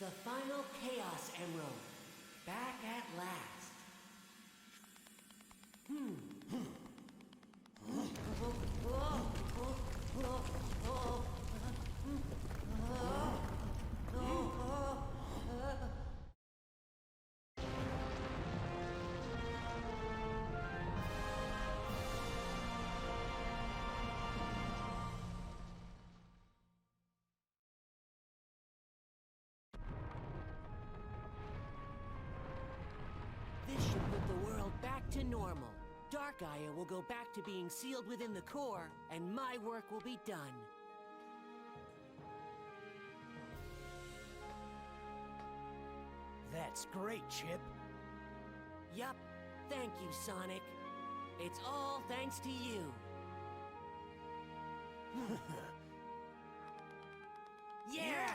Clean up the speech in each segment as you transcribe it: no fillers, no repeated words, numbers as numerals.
The final Chaos Emerald. Back at last. This should put the world back to normal. Dark Gaia will go back to being sealed within the core, and my work will be done. That's great, Chip. Yup. Thank you, Sonic. It's all thanks to you. Yeah!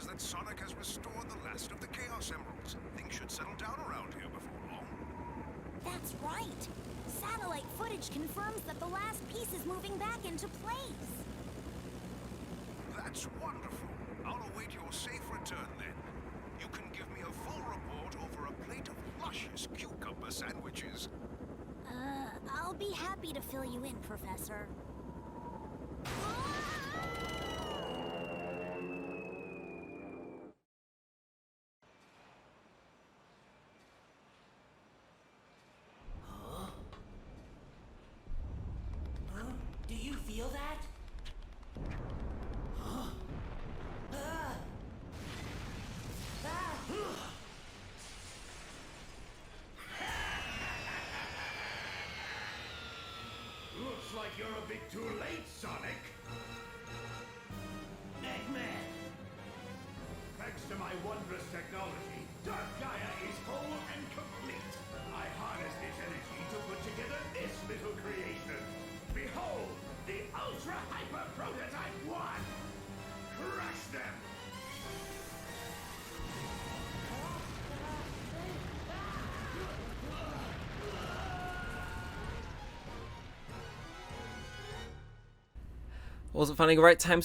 That Sonic has restored the last of the Chaos Emeralds. Things should settle down around here before long. That's right. Satellite footage confirms that the last piece is moving back into place. That's wonderful. I'll await your safe return then. You can give me a full report over a plate of luscious cucumber sandwiches. I'll be happy to fill you in, Professor. Do you feel that? Looks like you're a bit too late, Sonic. Eggman! Thanks to my wondrous technology, Dark Gaia is whole and complete. I harnessed its energy to put together this little creation. Behold, the Ultra Hyper Prototype 1! Crush them! Wasn't finding the right time.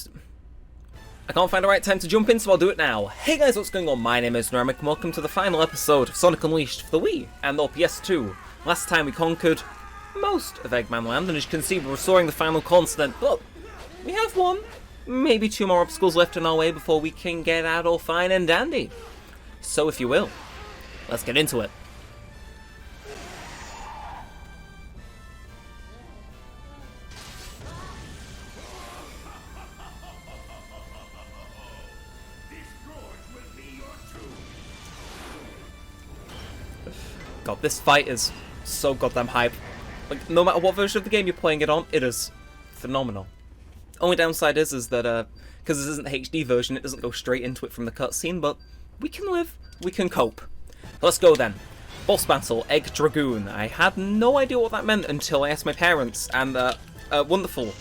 I can't find the right time to jump in, so I'll do it now. Hey guys, what's going on? My name is Neremik, and welcome to the final episode of Sonic Unleashed for the Wii and the PS2. Last time we conquered most of Eggman Land, and as you can see, we're restoring the final continent, but we have one, maybe two more obstacles left in our way before we can get out all fine and dandy. So if you will, let's get into it. God, this fight is so goddamn hype. Like, no matter what version of the game you're playing it on, it is phenomenal. Only downside is that, because this isn't the HD version, it doesn't go straight into it from the cutscene, but we can live, we can cope. Let's go then. Boss battle, Egg Dragoon. I had no idea what that meant until I asked my parents, and, wonderful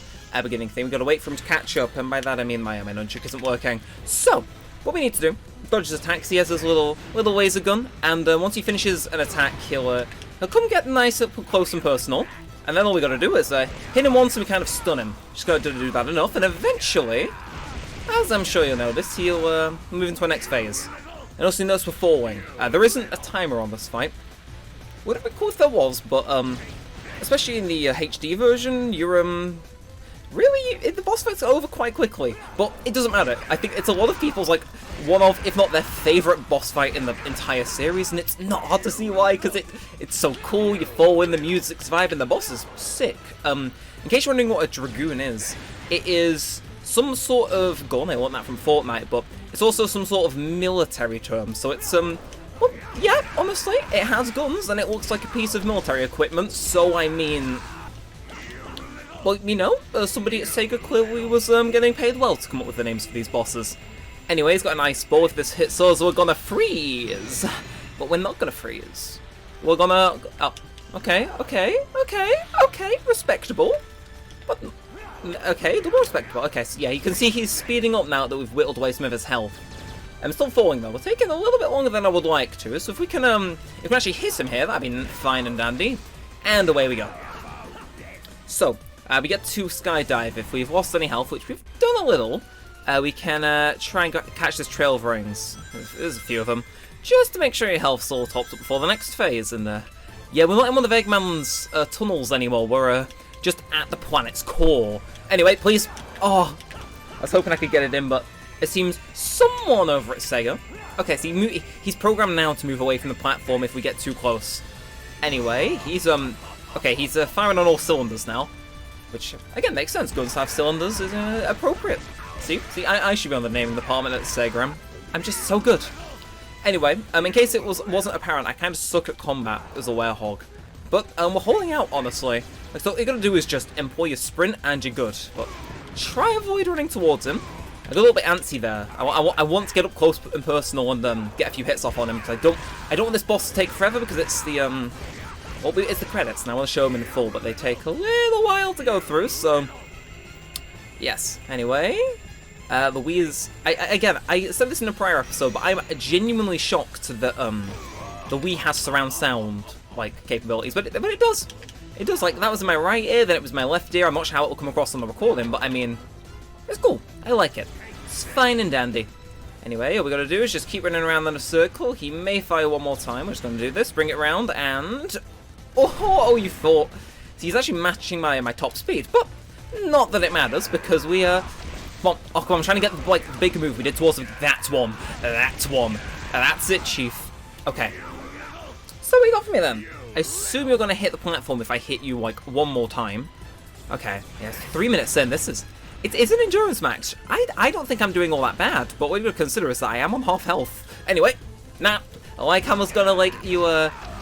beginning thing. We've got to wait for him to catch up, and by that I mean my nunchuck isn't working. So, what we need to do, dodge his attacks. He has his little laser gun, and once he finishes an attack, he'll come get nice up close and personal, and then all we got to do is hit him once and we kind of stun him. Just got to do that enough, and eventually, as I'm sure you'll notice, he'll move into our next phase. And also notice we're falling. There isn't a timer on this fight. Would have been cool if there was, but especially in the HD version, you're really, the boss fights are over quite quickly, but it doesn't matter. I think it's a lot of people's, like, one of, if not their favourite boss fight in the entire series, and it's not hard to see why, because it's so cool, you fall in, the music's vibe, and the boss is sick. In case you're wondering what a Dragoon is, it is some sort of gun. I learned that from Fortnite, but it's also some sort of military term, so it's, well, yeah, honestly, it has guns, and it looks like a piece of military equipment, so I mean, well, you know, somebody at Sega clearly was getting paid well to come up with the names for these bosses. Anyway, he's got an ice ball. If this hits us, we're gonna freeze. But we're not gonna freeze. We're gonna... Oh, okay, respectable. But Okay, double respectable. Okay, so yeah, you can see he's speeding up now that we've whittled away some of his health. I'm still falling though. We're taking a little bit longer than I would like to. So if we can actually hit him here, that'd be fine and dandy. And away we go. So we get to skydive. If we've lost any health, which we've done a little, we can try and catch this trail of rings. There's a few of them, just to make sure your health's all topped up before the next phase. And yeah, we're not in one of Eggman's tunnels anymore. We're just at the planet's core. Anyway, please. Oh, I was hoping I could get it in, but it seems someone over at Sega. Okay, so he's programmed now to move away from the platform if we get too close. Anyway, he's firing on all cylinders now, which again makes sense. Guns have cylinders is appropriate. See, I should be on the naming department at Sega. I'm just so good. Anyway, in case it wasn't apparent, I kind of suck at combat as a werehog. But we're holding out, honestly. Like, so all you gotta do is just employ your sprint and you're good. But try avoid running towards him. I got a little bit antsy there. I want to get up close and personal and get a few hits off on him because I don't want this boss to take forever because it's the it's the credits and I want to show them in full, but they take a little while to go through. So yes. Anyway, the Wii is I said this in a prior episode, but I'm genuinely shocked that the Wii has surround sound capabilities, but it does. It does. Like, that was in my right ear, then it was my left ear. I'm not sure how it will come across on the recording, but I mean, it's cool. I like it. It's fine and dandy. Anyway, all we gotta do is just keep running around in a circle. He may fire one more time. We're just gonna do this, bring it around, and oh, you thought. So he's actually matching my top speed, but not that it matters because we come on, I'm trying to get the bigger move we did towards him. That's one. That's it, Chief. Okay. So what you got for me then? I assume you're going to hit the platform if I hit you one more time. Okay, yeah, 3 minutes in. It's an endurance match. I don't think I'm doing all that bad, but what you got to consider is that I am on half health. Anyway, I like how I was gonna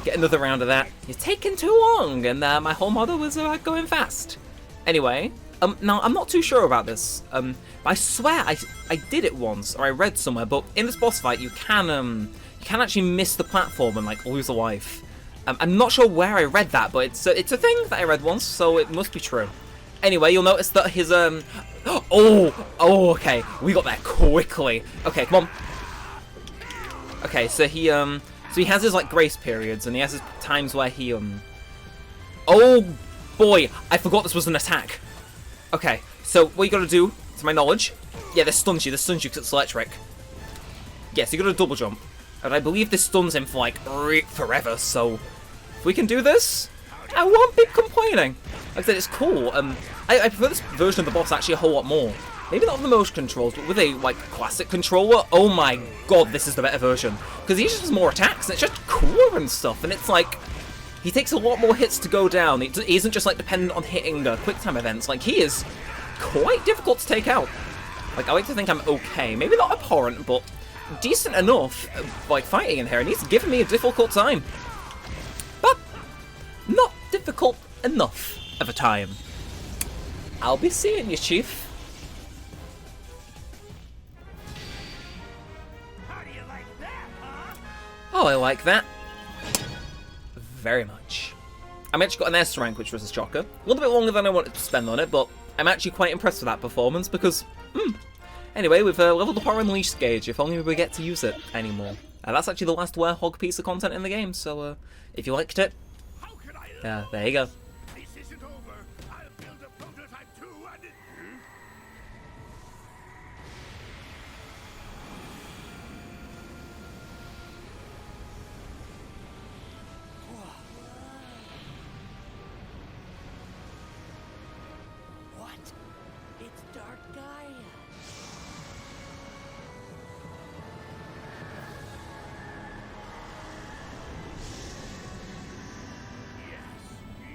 get another round of that. You're taking too long, and my whole motto was going fast. Anyway, now I'm not too sure about this. But I swear I did it once, or I read somewhere. But in this boss fight, you can actually miss the platform and lose a life. I'm not sure where I read that, but it's a thing that I read once, so it must be true. Anyway, you'll notice that his okay, we got there quickly. Okay, come on. Okay, so he has his grace periods, and he has his times where he oh boy, I forgot this was an attack. Okay, so what you gotta do, to my knowledge, yeah, this stuns you because it's electric. Yes, you gotta double jump. And I believe this stuns him for forever, so if we can do this, I won't be complaining. Like I said, it's cool. I prefer this version of the boss actually a whole lot more. Maybe not with the motion controls, but with a classic controller. Oh my god, this is the better version. Because he just has more attacks, and it's just cooler and stuff. And it's he takes a lot more hits to go down. He isn't just dependent on hitting quick time events. He is quite difficult to take out. I like to think I'm okay. Maybe not abhorrent, but decent enough, fighting in here, and he's giving me a difficult time. But not difficult enough of a time. I'll be seeing you, Chief. How do you like that, huh? Oh, I like that. Very much. I actually got an S rank, which was a shocker. A little bit longer than I wanted to spend on it, but I'm actually quite impressed with that performance because, Anyway, we've leveled up our unleash gauge, if only we get to use it anymore. That's actually the last werehog piece of content in the game, so if you liked it, there you go. This isn't over. I'll build a prototype too, and it... What? It's Dark Gaia.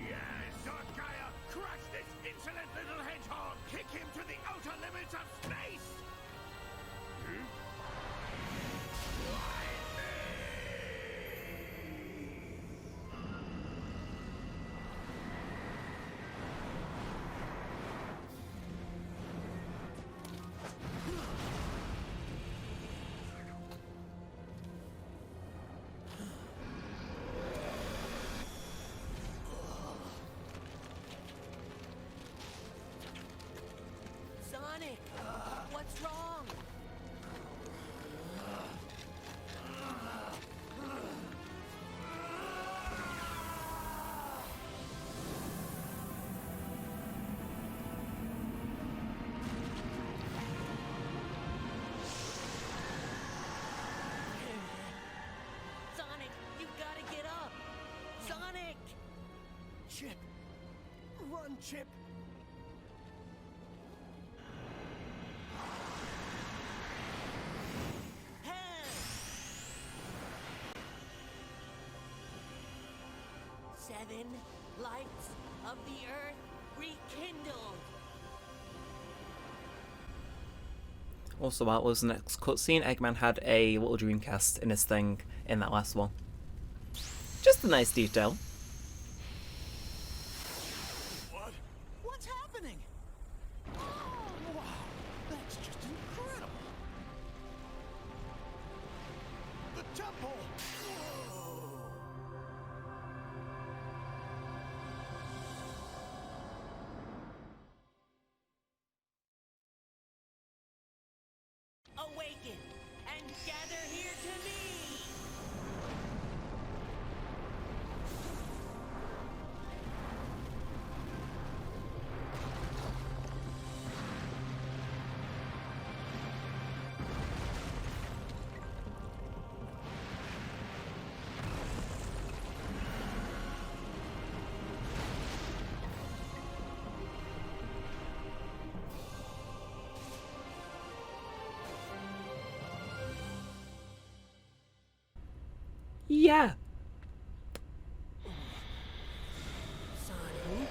Yes, Dark Gaia! Crush this insolent little hedgehog! Kick him to the outer limits of space! Sonic! What's wrong? Sonic, you've got to get up! Sonic! Chip! Run, Chip! Seven lights of the earth rekindled. Also, while it was the next cutscene, Eggman had a little Dreamcast in his thing in that last one. Just a nice detail. What? What's happening? Oh, wow. That's just incredible. The temple! Awaken and gather here to me! Yeah. Sonic?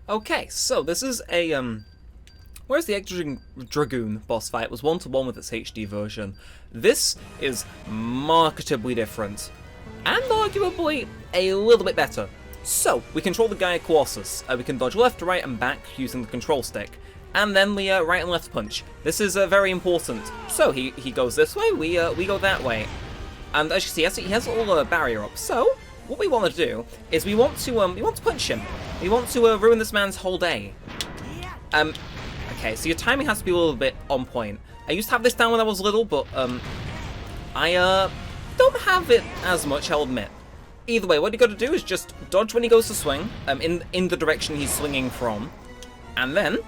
Okay, so this is a whereas the Dragoon boss fight was 1-to-1 with its HD version, this is marketably different. And arguably a little bit better. So, we control the Gaia Colossus. We can dodge left, right, and back using the control stick. And then the right and left punch. This is very important. So, he goes this way, we go that way. And as you see, he has a little barrier up. So, what we want to do is we want to punch him. We want to ruin this man's whole day. Okay, so your timing has to be a little bit on point. I used to have this down when I was little, but I don't have it as much, I'll admit. Either way, what you got to do is just dodge when he goes to swing, in the direction he's swinging from, and then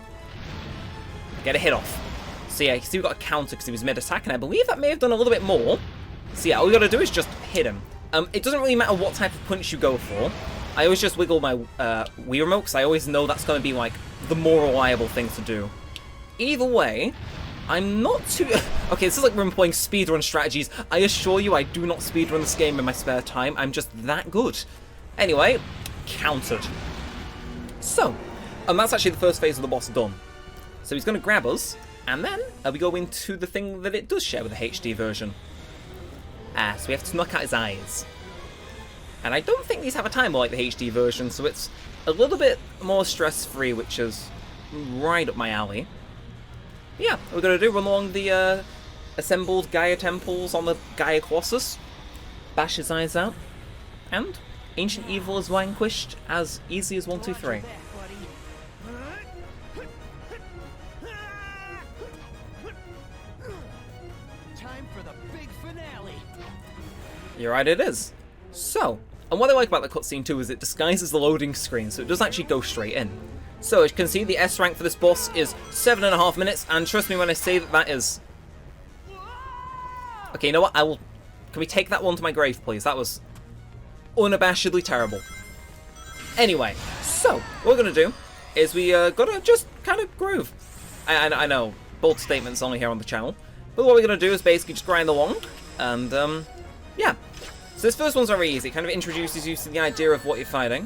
get a hit off. So yeah, you see we got a counter because he was mid-attack, and I believe that may have done a little bit more. So yeah, all you got to do is just hit him. It doesn't really matter what type of punch you go for. I always just wiggle my Wii remote because I always know that's going to be like the more reliable thing to do. Either way, I'm not too... Okay, this is like when I'm playing speedrun strategies. I assure you I do not speedrun this game in my spare time. I'm just that good. Anyway, countered. So, that's actually the first phase of the boss done. So he's going to grab us, and then we go into the thing that it does share with the HD version. So we have to knock out his eyes. And I don't think these have a timer like the HD version, so it's a little bit more stress-free, which is right up my alley. Yeah, what we're going to do, run along the assembled Gaia temples on the Gaia Colossus, bash his eyes out, and ancient evil is vanquished as easy as 1, 2, 3. Time for the big finale. You're right, it is. So, and what I like about the cutscene too is it disguises the loading screen, so it does actually go straight in. So, as you can see, the S rank for this boss is 7.5 minutes, and trust me when I say that that is... Okay, you know what, Can we take that one to my grave, please? That was unabashedly terrible. Anyway, so, what we're going to do is we gotta just kind of groove. I know, bold statements only here on the channel, but what we're going to do is basically just grind along, and, yeah. So this first one's very easy. It kind of introduces you to the idea of what you're fighting.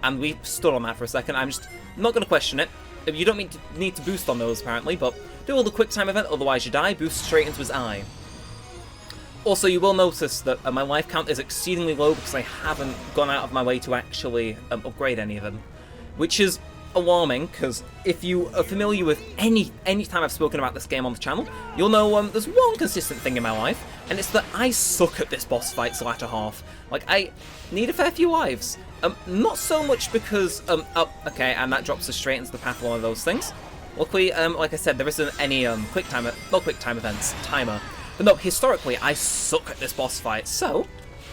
And we stood on that for a second. I'm just not going to question it. You don't need to boost on those, apparently, but do all the quick time event, otherwise you die. Boost straight into his eye. Also, you will notice that my life count is exceedingly low because I haven't gone out of my way to actually upgrade any of them. Which is alarming, because if you are familiar with any time I've spoken about this game on the channel, you'll know there's one consistent thing in my life, and it's that I suck at this boss fight's latter half. Like, I need a fair few lives. Not so much because, oh, okay, and that drops us straight into the path of one of those things. Luckily, like I said, there isn't any not quick time events, timer. But no, historically, I suck at this boss fight, so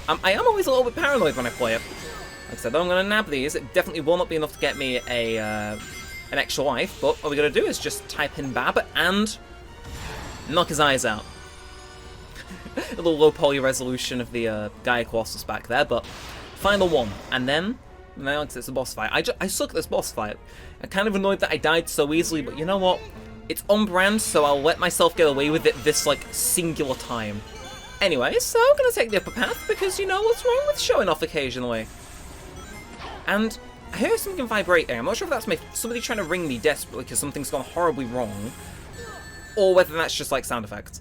I am always a little bit paranoid when I play it. Like I said, I'm going to nab these. It definitely will not be enough to get me an extra life, but all we got to do is just type in Bab and knock his eyes out. A little low poly resolution of the Gaia Colossus back there, but final one. And then, now it's a boss fight. I suck at this boss fight. I'm kind of annoyed that I died so easily, but you know what? It's on brand, so I'll let myself get away with it this, like, singular time. Anyway, so I'm going to take the upper path, because you know what's wrong with showing off occasionally. And I hear something vibrating. I'm not sure if that's somebody trying to ring me desperately because something's gone horribly wrong, or whether that's just like sound effects.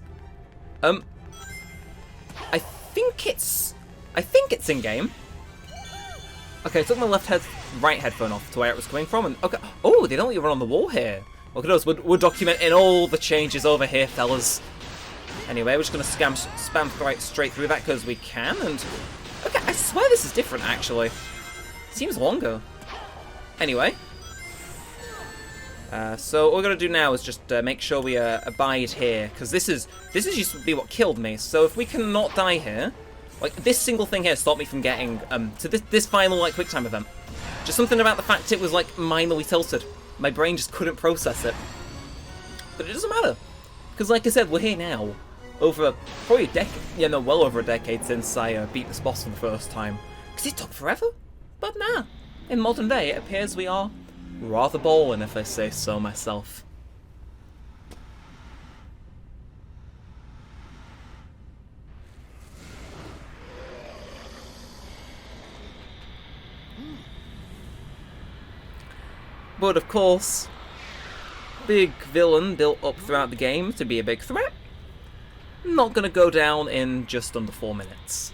I think it's in game. Okay, I took my right headphone off to where it was coming from, and okay. Oh, they don't let you run on the wall here. Look at us. We're documenting all the changes over here, fellas. Anyway, we're just gonna spam right straight through that because we can. And okay, I swear this is different actually. Seems longer. Anyway. So all we're going to do now is just make sure we abide here, because this used to be what killed me. So if we cannot die here, like this single thing here stopped me from getting to this final like quick time event. Just something about the fact it was like minorly tilted. My brain just couldn't process it. But it doesn't matter, because like I said, we're here now. Over probably a decade, yeah, no, well over a decade since I beat this boss for the first time. Because it took forever. But nah, in modern day, it appears we are rather ballin', if I say so myself. But of course, big villain built up throughout the game to be a big threat, not gonna go down in just under 4 minutes.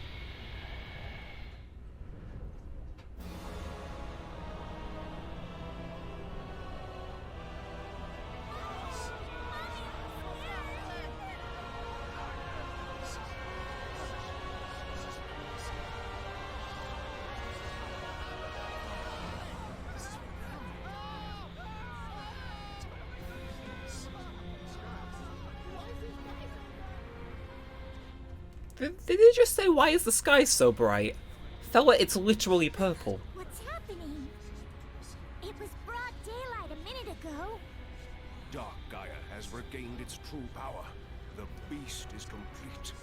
Did they just say, why is the sky so bright? Fella, it's literally purple. What's happening? It was broad daylight a minute ago. Dark Gaia has regained its true power. The beast is complete.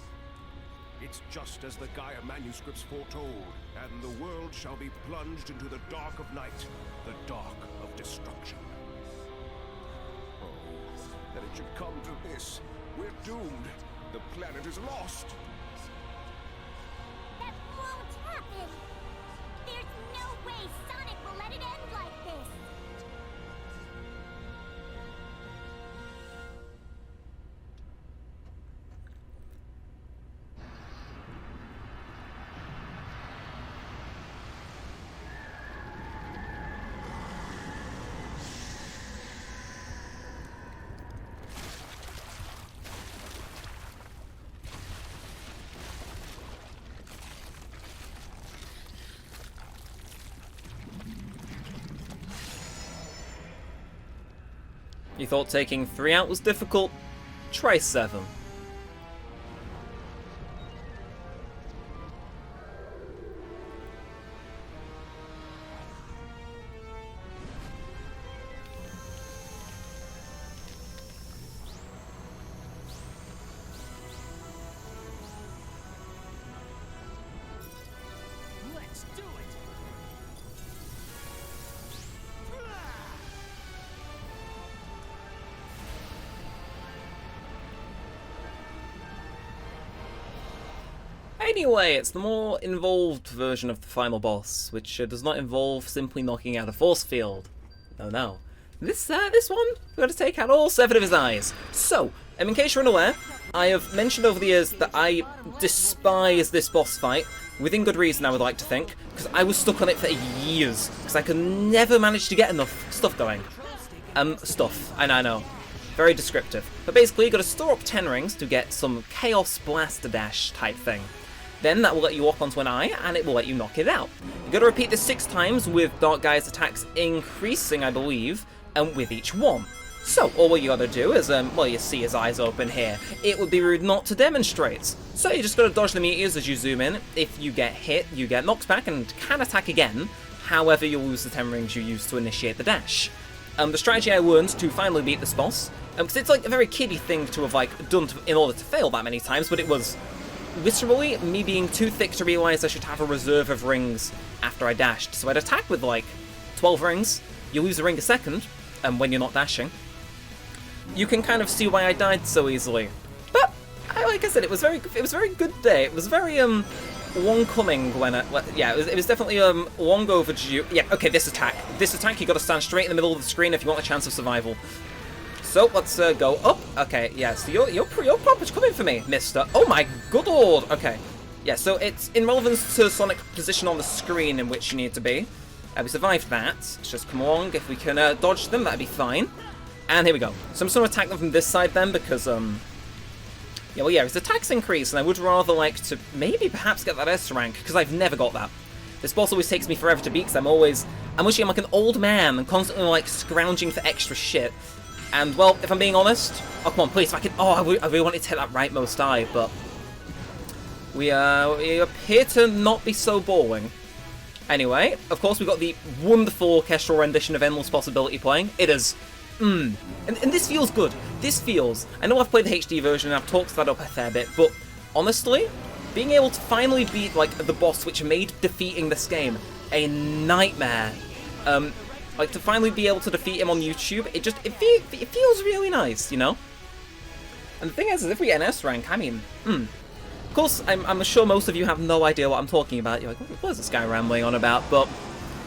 It's just as the Gaia manuscripts foretold, and the world shall be plunged into the dark of night, the dark of destruction. Oh, that it should come to this. We're doomed. The planet is lost. That won't happen. There's no way Sonic will let it end like this. You thought taking 3 out was difficult? Try 7. Let's do it! Anyway, it's the more involved version of the final boss, which does not involve simply knocking out a force field. No, no. This one, we've got to take out all 7 of his eyes. So, in case you're unaware, I have mentioned over the years that I despise this boss fight, within good reason I would like to think, because I was stuck on it for years, because I could never manage to get enough stuff going. I know. Very descriptive. But basically, you've got to store up 10 rings to get some Chaos Blaster Dash type thing. Then that will let you walk onto an eye, and it will let you knock it out. You've got to repeat this 6 times, with Dark Gaia's attacks increasing, I believe, with each one. So, all what you gotta do is, well, you see his eyes open here. It would be rude not to demonstrate. So you just gotta dodge the meteors as you zoom in. If you get hit, you get knocked back and can attack again. However, you'll lose the 10 rings you used to initiate the dash. The strategy I learned to finally beat this boss, because it's like a very kiddie thing to have like done in order to fail that many times, but it was literally me being too thick to realise I should have a reserve of rings after I dashed. So I'd attack with like 12 rings, you lose a ring a second, when you're not dashing. You can kind of see why I died so easily. But, like I said, it was a very good day. It was very, long coming when it was definitely, long overdue. Yeah, okay, this attack, you gotta stand straight in the middle of the screen if you want a chance of survival. So, let's, go up. Okay, yeah, so you're proper coming for me, mister. Oh my good lord, okay. Yeah, so it's in relevance to Sonic position on the screen in which you need to be. We survived that. Let's just come along. If we can dodge them, that'd be fine. And here we go. So I'm just going to attack them from this side then, because, his attacks increase, and I would rather like to maybe perhaps get that S rank, because I've never got that. This boss always takes me forever to beat, because I'm wishing I'm like an old man, and constantly like scrounging for extra shit. And, well, if I'm being honest, oh, come on, please, if I can, I really wanted to hit that rightmost eye, but we appear to not be so boring. Anyway, of course, we've got the wonderful orchestral rendition of Endless Possibility playing. It is, and this feels good. This feels, I know I've played the HD version and I've talked that up a fair bit, but honestly, being able to finally beat, like, the boss which made defeating this game a nightmare, like, to finally be able to defeat him on YouTube, it feels really nice, you know? And the thing is if we get an S rank, I mean, Of course, I'm sure most of you have no idea what I'm talking about. You're like, what is this guy rambling on about? But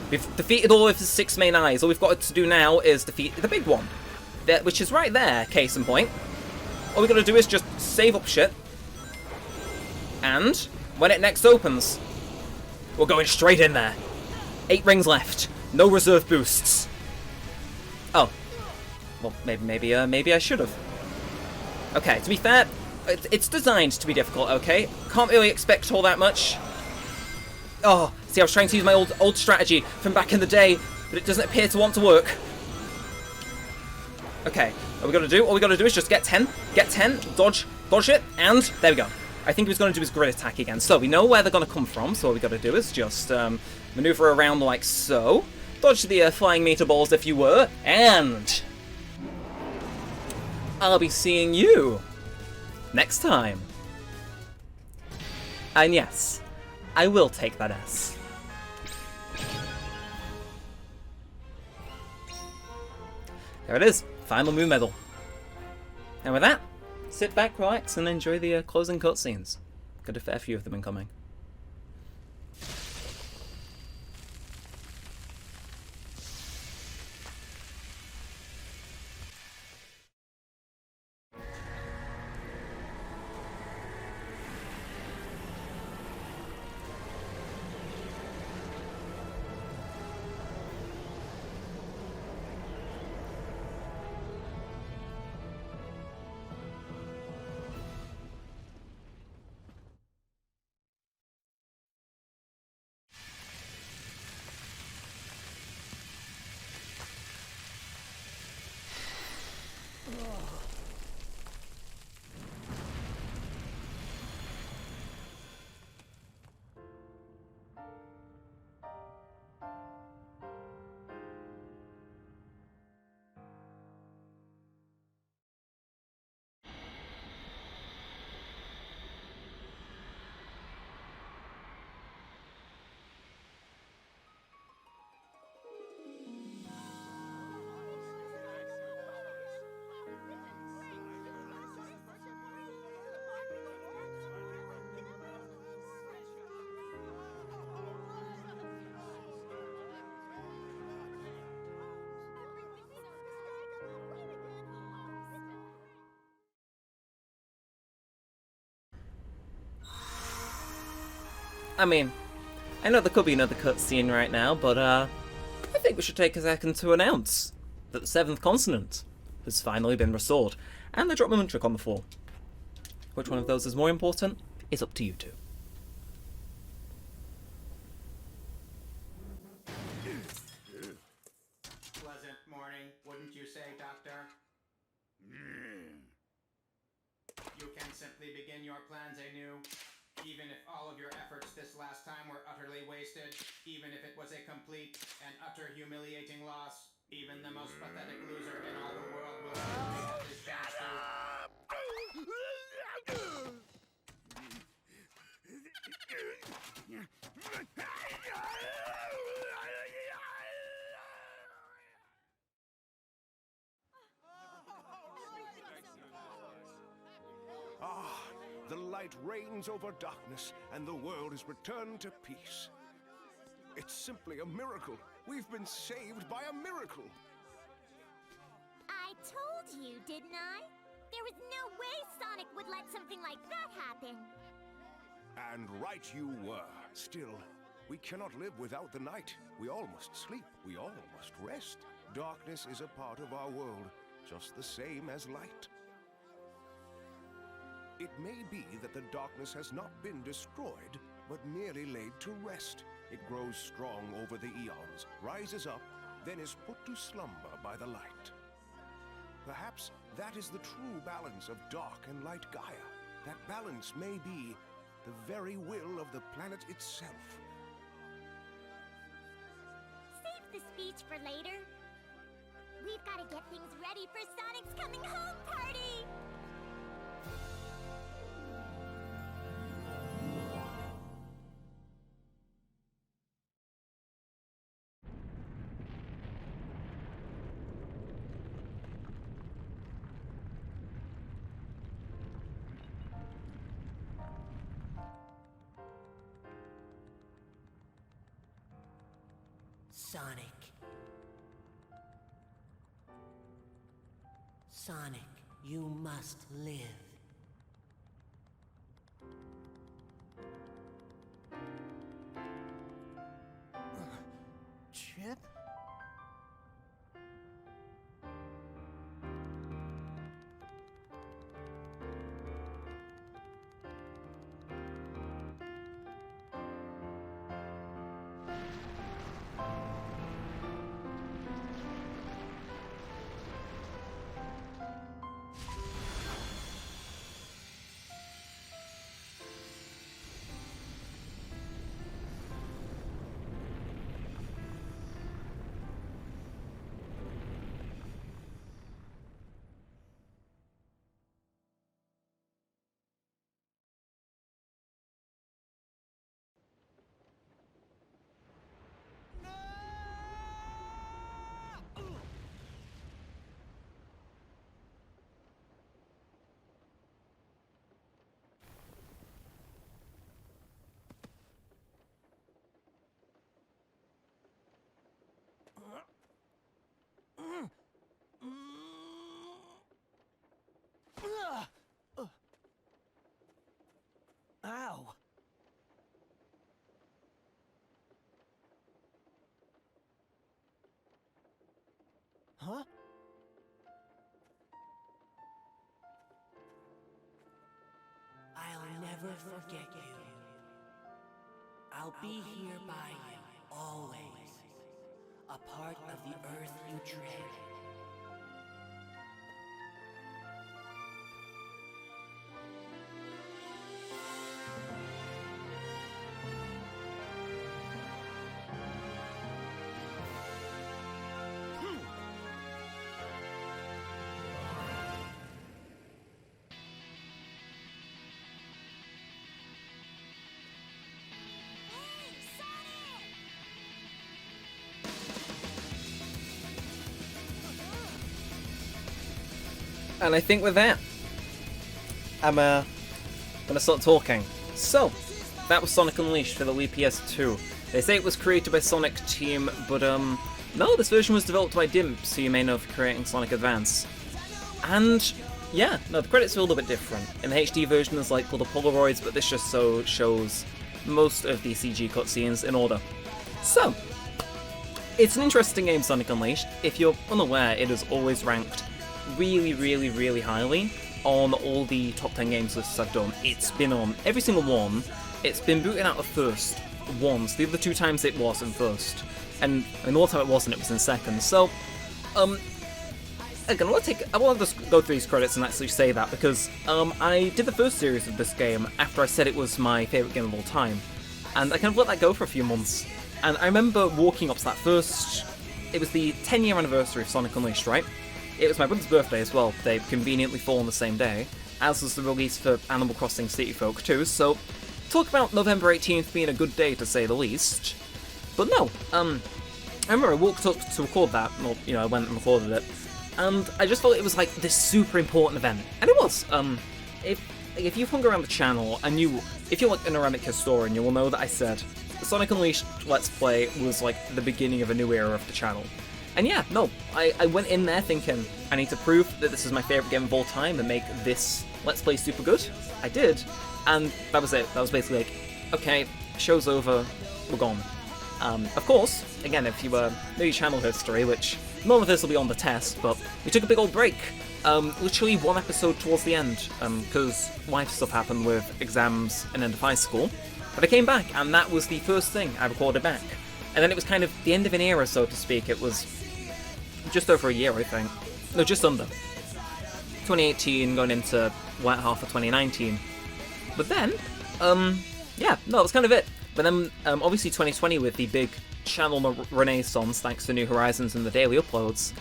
we've defeated all of his 6 main eyes. All we've got to do now is defeat the big one, which is right there, case in point. All we got to do is just save up shit. And when it next opens, we're going straight in there. 8 rings left. No reserve boosts. Oh. Well, maybe I should have. Okay, to be fair, it's designed to be difficult, okay? Can't really expect all that much. Oh, see, I was trying to use my old strategy from back in the day, but it doesn't appear to want to work. Okay, all we gotta do is just get 10, dodge it, and there we go. I think he was gonna do his grid attack again. So we know where they're gonna come from, so all we gotta do is just maneuver around like so. Dodge the flying meter balls if you were, and I'll be seeing you next time. And yes, I will take that S. There it is, final Moon Medal. And with that, sit back, relax, and enjoy the closing cutscenes. Got a fair few of them incoming. I mean, I know there could be another cutscene right now, but I think we should take a second to announce that the 7th consonant has finally been restored, and the drop moment trick on the floor. Which one of those is more important is up to you two. Pleasant morning, wouldn't you say, Doctor? You can simply begin your plans anew. Even if all of your efforts this last time were utterly wasted, even if it was a complete and utter humiliating loss, even the most pathetic loser in all the world will certainly have his chance to... Ah, the light reigns over darkness, and the world is returned to peace. It's simply a miracle. We've been saved by a miracle. I told you, didn't I? There was no way Sonic would let something like that happen. And right you were. Still, we cannot live without the night. We all must sleep. We all must rest. Darkness is a part of our world, just the same as light. It may be that the darkness has not been destroyed, but merely laid to rest. It grows strong over the eons, rises up, then is put to slumber by the light. Perhaps that is the true balance of dark and light Gaia. That balance may be the very will of the planet itself. Save the speech for later. We've got to get things ready for Sonic's coming home party! Sonic. Sonic, you must live. Chip? Ow! Huh? I'll never forget you. I'll be here by you, always. A part of the earth you tread. And I think with that, I'm gonna start talking. So, that was Sonic Unleashed for the Wii PS2. They say it was created by Sonic Team, but no, this version was developed by Dimps, who you may know for creating Sonic Advance. And yeah, no, the credits are a little bit different. In the HD version there's like little Polaroids, but this just shows most of the CG cutscenes in order. So, it's an interesting game, Sonic Unleashed. If you're unaware, it is always ranked really, really, really highly on all the top 10 games lists I've done. It's been on every single one. It's been booted out of first once. The other 2 times it was in first. And the one time it wasn't, it was in second. So, again, I want to just go through these credits and actually say that, because I did the first series of this game after I said it was my favourite game of all time. And I kind of let that go for a few months. And I remember walking up to that first... It was the 10-year anniversary of Sonic Unleashed, right? It was my brother's birthday as well. They conveniently fall on the same day, as was the release for Animal Crossing City Folk 2, so talk about November 18th being a good day, to say the least. But no, I remember I walked up to record that, or, I went and recorded it, and I just thought it was like this super important event. And it was. If you've hung around the channel, and if you're like a Neremik historian, you will know that I said Sonic Unleashed Let's Play was like the beginning of a new era of the channel. And yeah, no, I went in there thinking, I need to prove that this is my favourite game of all time and make this Let's Play super good. I did, and that was it. That was basically like, okay, show's over, we're gone. Of course, again, if you know your channel history, which none of this will be on the test, but we took a big old break. Literally 1 episode towards the end, because life stuff happened with exams and end of high school. But I came back, and that was the first thing I recorded back. And then it was kind of the end of an era, so to speak. It was just over a year, I think. No, just under. 2018 going into latter half of 2019. But then, yeah, no, that's kind of it. But then, obviously 2020 with the big channel renaissance, thanks to New Horizons and the daily uploads,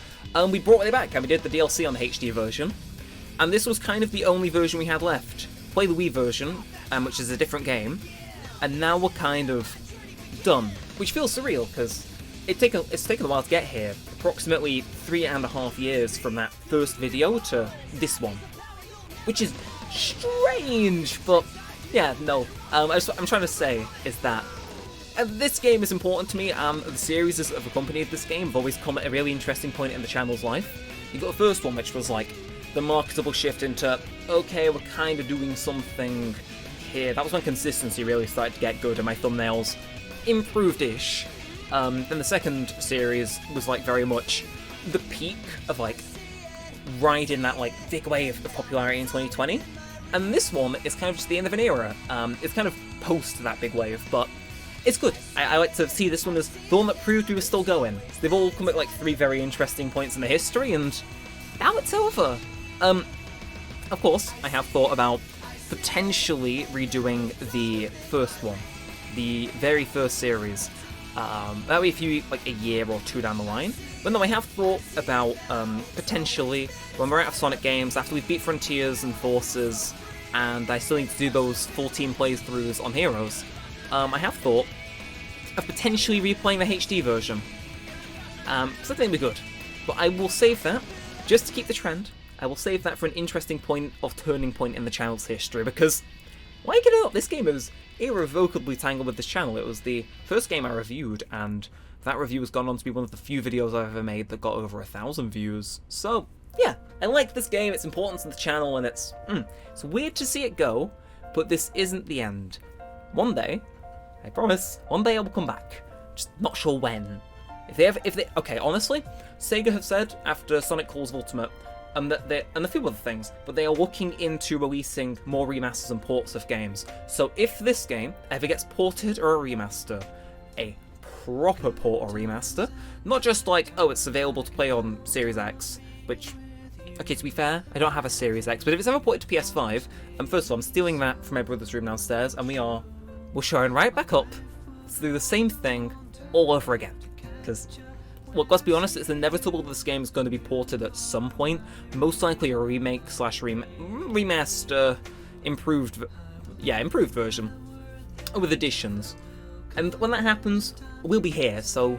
we brought it back and we did the DLC on the HD version. And this was kind of the only version we had left. Play the Wii version, which is a different game. And now we're kind of done. Which feels surreal, because it's taken a while to get here. Approximately 3.5 years from that first video to this one. Which is strange, but yeah, no. I'm trying to say is that this game is important to me, and the series that have accompanied this game have always come at a really interesting point in the channel's life. You got the first one, which was like the marketable shift into, okay, we're kind of doing something here. That was when consistency really started to get good and my thumbnails improved-ish. Then the second series was like very much the peak of like riding that like big wave of popularity in 2020. And this one is kind of just the end of an era. It's kind of post that big wave, but it's good. I like to see this one as the one that proved we were still going. They've all come at like 3 very interesting points in the history, and now it's over. Of course, I have thought about potentially redoing the first one, the very first series. That way, if you like a year or 2 down the line. But no, I have thought about potentially when we're out of Sonic games, after we've beat Frontiers and Forces, and I still need to do those full team playthroughs on Heroes. I have thought of potentially replaying the HD version. So I think it'd be good. But I will save that, just to keep the trend. I will save that for an interesting turning point in the channel's history, because, like it or not, this game is irrevocably tangled with this channel. It was the first game I reviewed, and that review has gone on to be one of the few videos I've ever made that got over 1,000 views. So, yeah, I like this game, its importance to the channel, and it's weird to see it go, but this isn't the end. One day, I promise, one day I will come back. Just not sure when. Okay, honestly, Sega have said after Sonic Calls of Ultimate, and a few other things, but they are looking into releasing more remasters and ports of games. So if this game ever gets ported or a remaster, a proper port or remaster, not just like, oh, it's available to play on Series X, which, okay, to be fair, I don't have a Series X, but if it's ever ported to PS5, and first of all, I'm stealing that from my brother's room downstairs, and we're showing right back up to do the same thing all over again. Because, look, let's be honest, it's inevitable that this game is going to be ported at some point. Most likely a remake / remaster, improved version with additions. And when that happens, we'll be here. So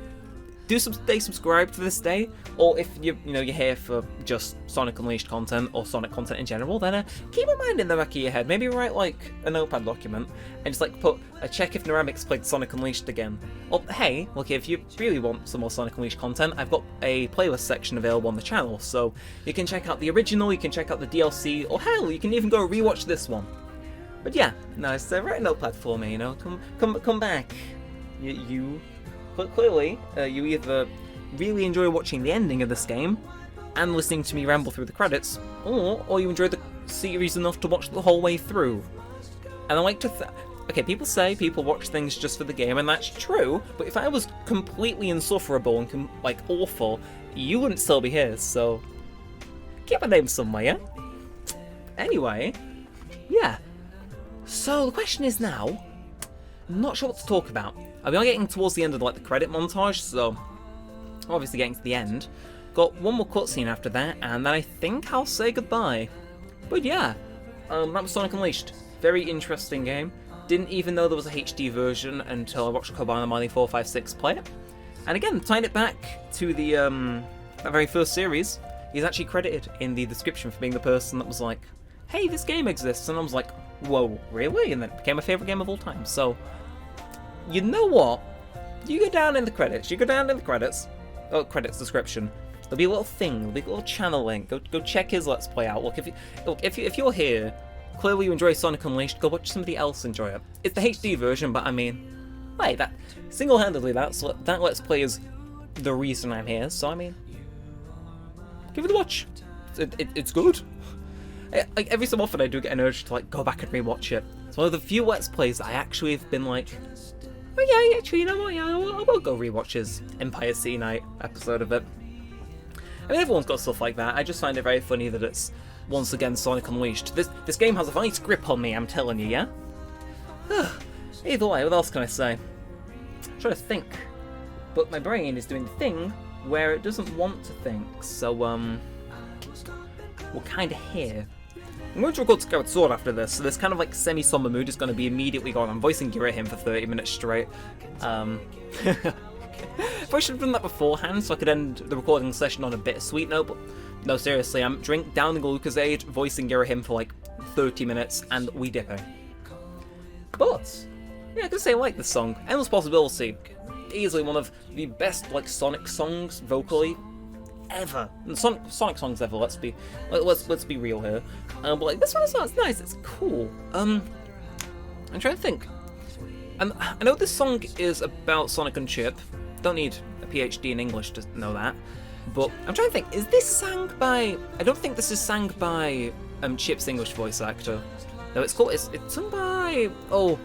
do stay subscribed to this day, or if you're here for just Sonic Unleashed content or Sonic content in general, then keep in mind in the back of your head, maybe write like a notepad document and just like put a check if Neremik's played Sonic Unleashed again. Or hey, look, if you really want some more Sonic Unleashed content, I've got a playlist section available on the channel, so you can check out the original, you can check out the DLC, or hell, you can even go rewatch this one. But yeah, no, it's right in notepad for me, you know. Come back. You clearly, you either really enjoy watching the ending of this game and listening to me ramble through the credits, or you enjoy the series enough to watch the whole way through. And I like to okay, people say people watch things just for the game, and that's true, but if I was completely insufferable and like awful, you wouldn't still be here, so keep my name somewhere, yeah? Anyway, yeah. So the question is now, I'm not sure what to talk about. We are getting towards the end of like the credit montage, so obviously getting to the end. Got one more cutscene after that, and then I think I'll say goodbye. But yeah, that was Sonic Unleashed. Very interesting game. Didn't even know there was a HD version until I watched Cobana Miley 456 play it. And again, tying it back to the that very first series, he's actually credited in the description for being the person that was like, hey, this game exists, and I was like, whoa, really? And then it became my favourite game of all time. So, you know what? You go down in the credits. Oh, credits description. There'll be a little thing. There'll be a little channel link. Go check his Let's Play out. Look, if you're here, clearly you enjoy Sonic Unleashed. Go watch somebody else enjoy it. It's the HD version, but I mean, hey, that single-handedly that Let's Play is the reason I'm here. So I mean, give it a watch. It's good. Like every so often I do get an urge to like go back and rewatch it. It's one of the few Let's Plays I actually have been like, oh yeah, actually, you know what, yeah, I will go rewatch his Empire Sea Night episode of it. I mean, everyone's got stuff like that. I just find it very funny that it's once again Sonic Unleashed. This game has a vice grip on me, I'm telling you, yeah? Either way, what else can I say? I'm trying to think. But my brain is doing the thing where it doesn't want to think, so we're kinda here. I'm going to record Skyward Sword after this, so this kind of like semi-somber mood is going to be immediately gone. I'm voicing Girahim for 30 minutes straight. Probably should have done that beforehand so I could end the recording session on a bittersweet note, but no, seriously, I'm downing a Lucasade, voicing Girahim for like 30 minutes, and we dipping. But, yeah, I can say I like this song. Endless Possibility. Easily one of the best like Sonic songs, vocally, ever. And Sonic songs ever, let's be real here. But like this one is it's nice, it's cool. I'm trying to think. I know this song is about Sonic and Chip. Don't need a PhD in English to know that. But I'm trying to think, is this sang by... I don't think this is sang by Chip's English voice actor. No, it's sung by... Oh,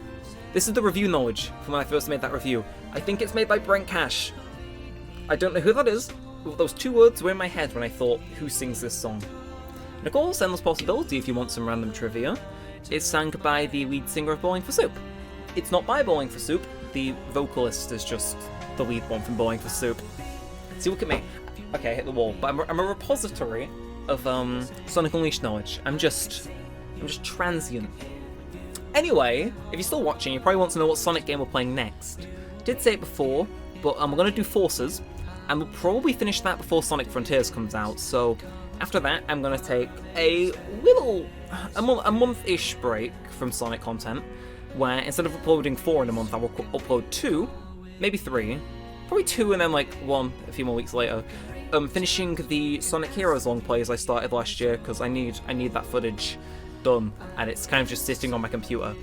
this is the review knowledge from when I first made that review. I think it's made by Brent Cash. I don't know who that is. Those two words were in my head when I thought, who sings this song? And of course, Endless Possibility, if you want some random trivia, is sang by the lead singer of Bowling for Soup. It's not by Bowling for Soup, the vocalist is just the lead one from Bowling for Soup. See, look at me. Okay, I hit the wall, but I'm a repository of Sonic Unleashed knowledge. I'm just transient. Anyway, if you're still watching, you probably want to know what Sonic game we're playing next. Did say it before, but we're going to do Forces, and we'll probably finish that before Sonic Frontiers comes out, so after that I'm going to take a month-ish break from Sonic content, where instead of uploading 4 in a month, I will upload 2, maybe 3, probably 2 and then like 1 a few more weeks later, finishing the Sonic Heroes long plays I started last year, because I need that footage done, and it's kind of just sitting on my computer.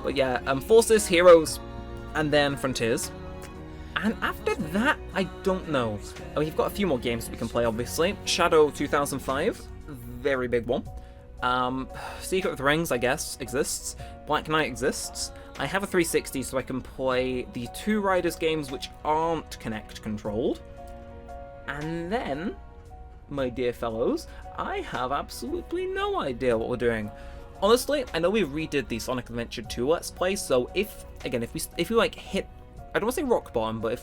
But yeah, Forces, Heroes, and then Frontiers. And after that, I don't know. I mean, you've got a few more games that we can play, obviously. Shadow 2005, very big one. Secret of the Rings, I guess, exists. Black Knight exists. I have a 360, so I can play the two Riders games which aren't Kinect controlled. And then, my dear fellows, I have absolutely no idea what we're doing. Honestly, I know we redid the Sonic Adventure 2 Let's Play, so if we like hit, I don't want to say rock bottom, but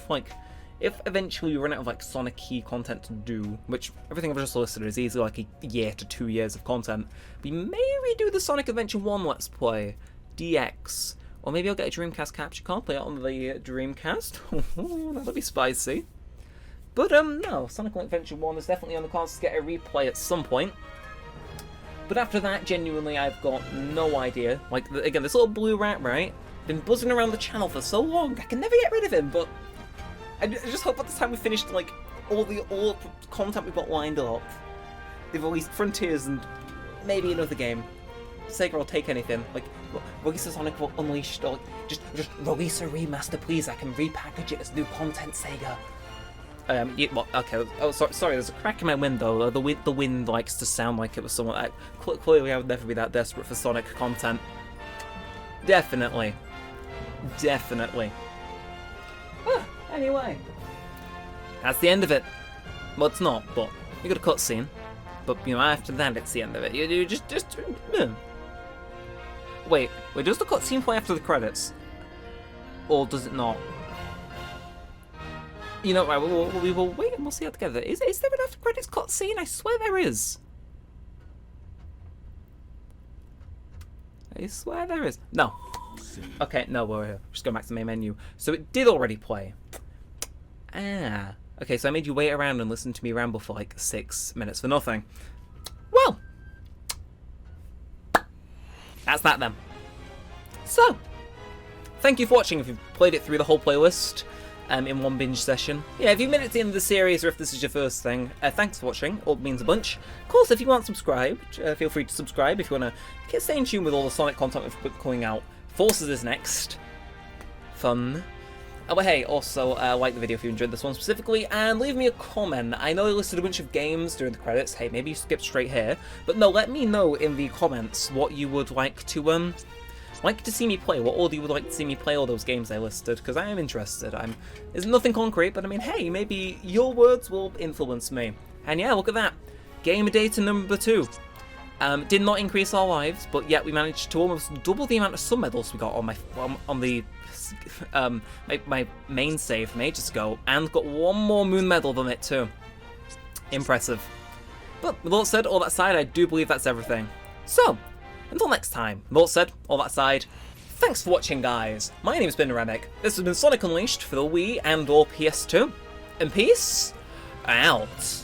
if eventually we run out of like Sonic key content to do, which everything I've just listed is easily like a year to 2 years of content, we may redo the Sonic Adventure 1 Let's Play, DX, or maybe I'll get a Dreamcast capture card, play it on the Dreamcast. That'll be spicy. But no, Sonic Adventure 1 is definitely on the cards to get a replay at some point. But after that, genuinely, I've got no idea. Like, again, this little blue rat, right? Been buzzing around the channel for so long, I can never get rid of him, but I just hope by the time we finished, like, all the content we've got lined up, they've released Frontiers and maybe another game. Sega will take anything. Like, release a Sonic Unleashed, or like, just release a remaster, please. I can repackage it as new content, Sega. Okay. Oh, sorry. There's a crack in my window. The wind likes to sound like it was someone. Clearly, I would never be that desperate for Sonic content. Definitely. Anyway, that's the end of it. Well, it's not, but you got a cutscene. But you know, after that, it's the end of it. You just. Wait. Does the cutscene play after the credits, or does it not? You know, right, we will wait and we'll see how together. Is there an after credits cutscene? I swear there is. I swear there is. No. Okay, no, we're here. Just going back to the main menu. So it did already play. Ah. Okay, so I made you wait around and listen to me ramble for like 6 minutes for nothing. Well. That's that then. So. Thank you for watching if you've played it through the whole playlist. In one binge session. Yeah, if you've made it to the end of the series, or if this is your first thing, thanks for watching. All means a bunch. Of course, if you aren't subscribed, feel free to subscribe if you want to stay in tune with all the Sonic content we've put coming out. Forces is next. Fun. Oh, but hey, also like the video if you enjoyed this one specifically, and leave me a comment. I know I listed a bunch of games during the credits. Hey, maybe you skipped straight here, but no, let me know in the comments what you would like to see me play. What order you would like to see me play all those games I listed, because I am interested. There's nothing concrete, but I mean, hey, maybe your words will influence me. And yeah, look at that. Game data number 2. Did not increase our lives, but yet we managed to almost double the amount of sun medals we got on my main save from ages ago, and got one more moon medal than it too. Impressive. But with all that said, all that aside, I do believe that's everything. So, until next time, with all said, all that aside, thanks for watching, guys. My name's been Neremik. This has been Sonic Unleashed for the Wii and or PS2. And peace out.